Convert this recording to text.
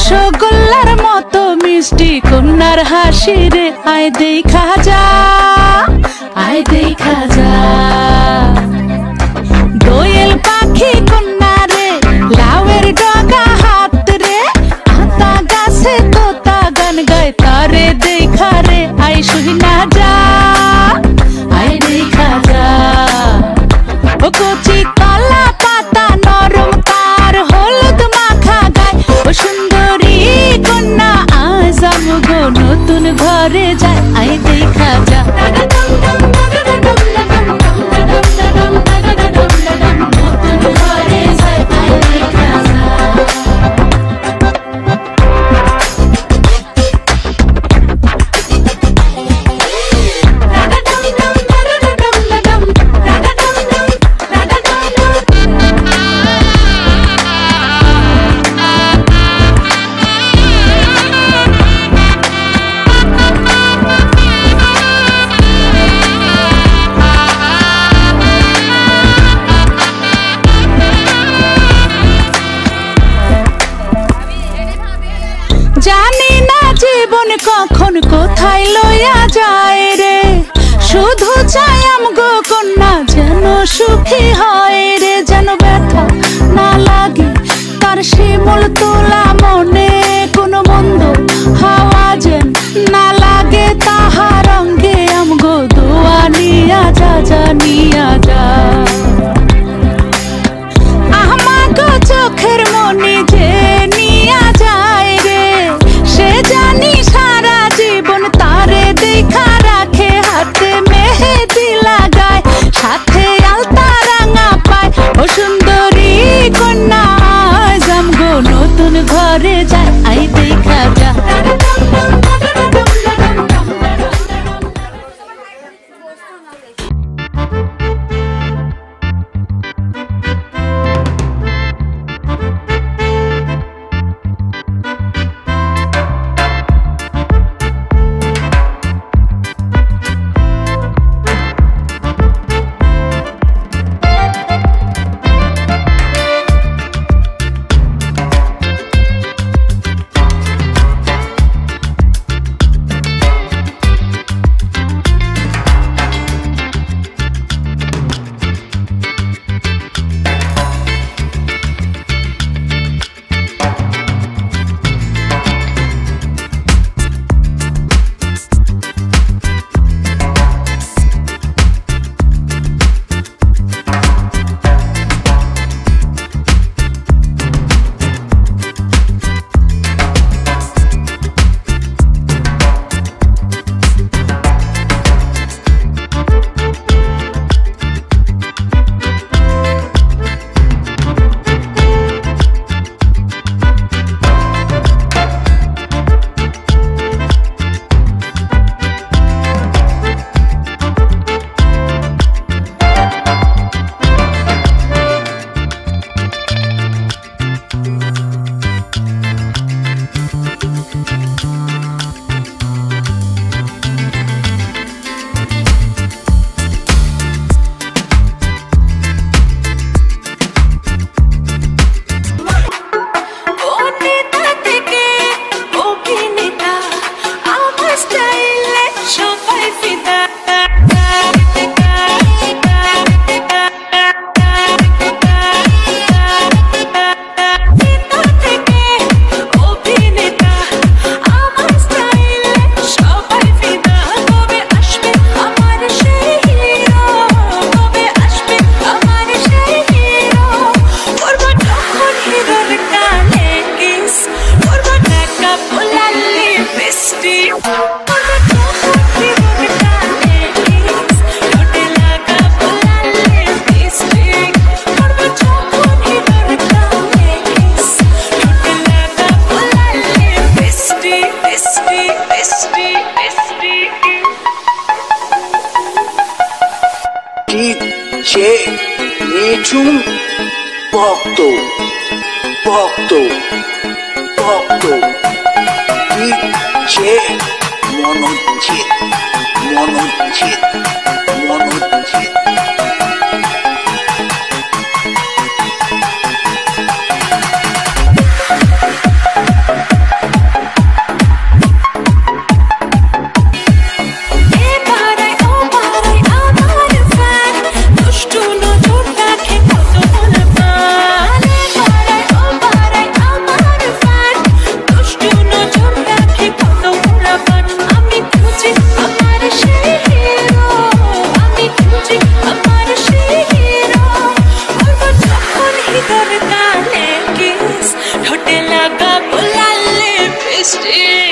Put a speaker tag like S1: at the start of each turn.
S1: রসগোল্লার মতো মিষ্টি কন্যার হাসি রে আয় দেখা যা, আয় দেখা যা। দোয়েল পাখি কন্যা রে লাউয়ের ডগা হাত রে, আতা গাছে তোতা গান গায় তারে দেখা রে আয় শুনা যা, আয় দেখা যা। ও কচি কলা পাতা নরম তার হলুদ মাখা গায়, ও সুন্দরী কন্যা আজ আমগো নতুন ঘরে যায় আয় দেখা যা। জানি না জীবন কখন কোথায় লইয়া যায় রে, শুধু চাই আমগো কন্যা যেন সুখী হয় রে, যেন ব্যথা না লাগে তার শিমুল তোলা মনে, কোনো মন্দ হাওয়া যেন না লাগে তাহার অঙ্গে, আমগো দোয়া নিয়া যা, যা নিয়া যা। আমাগো চোখের মনি যে নিয়া যায় রে, সে জানি সারা জীবন তারে দেখা রাখে, হাতে মেহেদি লাগায় সাথে আলতা রাঙা পায়, ও সুন্দরী কন্যা আজ আমগো নতুন ঘরে যায় আই দেখা যা।
S2: যে নিঝুম ভক্ত ভক্ত ভক্ত যে মনোজিৎ মনোজিৎ মনোজিৎ
S1: বৃষ্টি